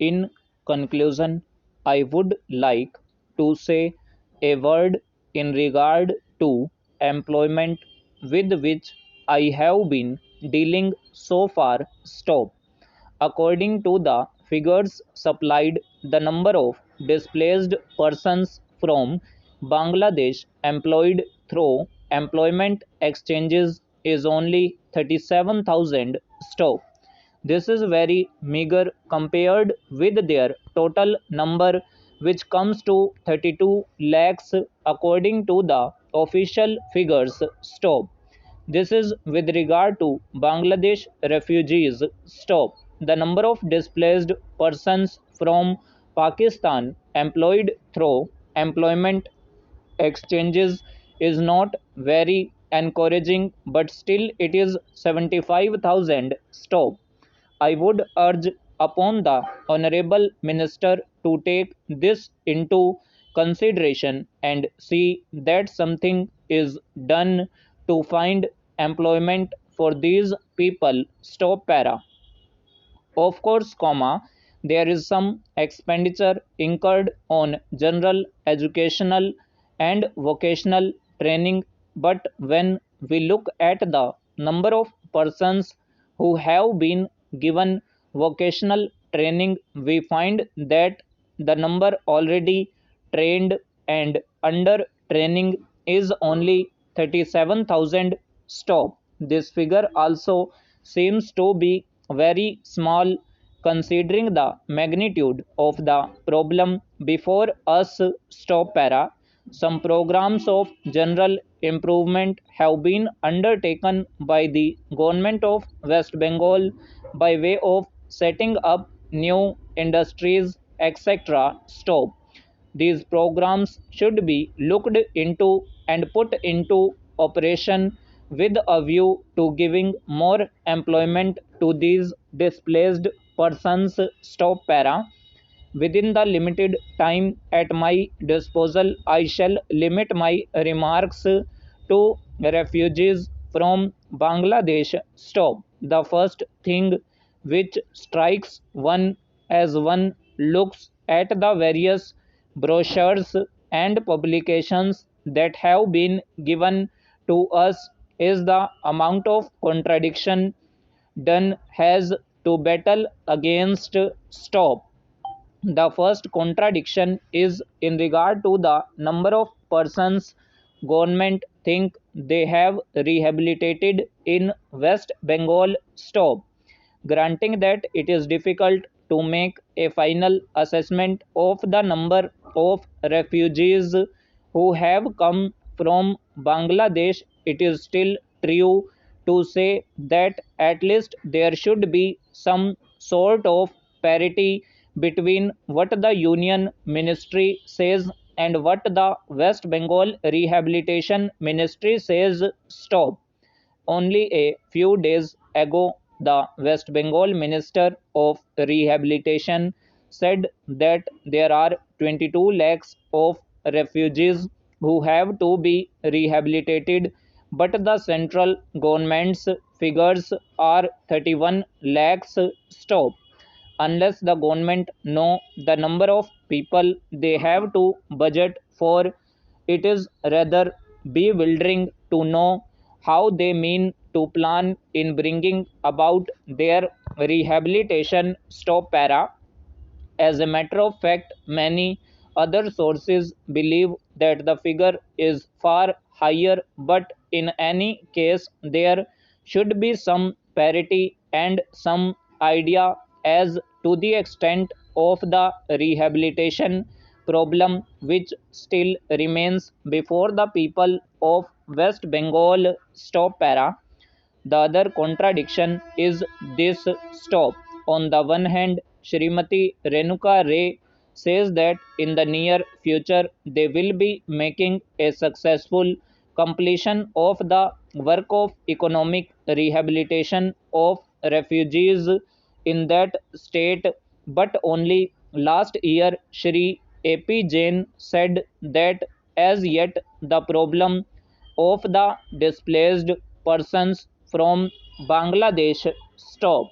In conclusion, I would like to say a word in regard to employment with which I have been dealing so far. Stop. According to the figures supplied, the number of displaced persons from Bangladesh employed through employment exchanges is only 37,000. Stop. This is very meager compared with their total number, which comes to 32 lakhs according to the official figures. Stop. This is with regard to Bangladesh refugees. Stop. The number of displaced persons from Pakistan employed through employment exchanges is not very encouraging, but still it is 75,000. Stop. I would urge upon the Honourable Minister to take this into consideration and see that something is done to find employment for these people. Stop para. Of course, there is some expenditure incurred on general educational and vocational training, but when we look at the number of persons who have been given vocational training, we find that the number already trained and under training is only 37,000. Stop. This figure also seems to be very small considering the magnitude of the problem before us. Stop para. Some programs of general improvement have been undertaken by the government of West Bengal by way of setting up new industries, etc. Stop. These programs should be looked into and put into operation with a view to giving more employment to these displaced persons. Stop para. Within the limited time at my disposal, I shall limit my remarks to refugees from Bangladesh. Stop. The first thing which strikes one as one looks at the various brochures and publications that have been given to us is the amount of contradiction done has to battle against. Stop. The first contradiction is in regard to the number of persons government think they have rehabilitated in West Bengal. Stop. Granting that it is difficult to make a final assessment of the number of refugees who have come from Bangladesh, it is still true to say that at least there should be some sort of parity between what the Union Ministry says and what the West Bengal Rehabilitation Ministry says. Stop. Only a few days ago, the West Bengal Minister of Rehabilitation said that there are 22 lakhs of refugees who have to be rehabilitated, but the central government's figures are 31 lakhs. Stop. Unless the government know the number of people they have to budget for, it is rather bewildering to know how they mean to plan in bringing about their rehabilitation. Stop para. As a matter of fact, many other sources believe that the figure is far higher, but in any case, there should be some parity and some idea as to the extent of the rehabilitation problem which still remains before the people of West Bengal. Stop para. The other contradiction is this. Stop. On the one hand, Srimati Renuka Ray says that in the near future they will be making a successful completion of the work of economic rehabilitation of refugees in that state, but only last year Shri AP Jain said that as yet the problem of the displaced persons from Bangladesh. Stop.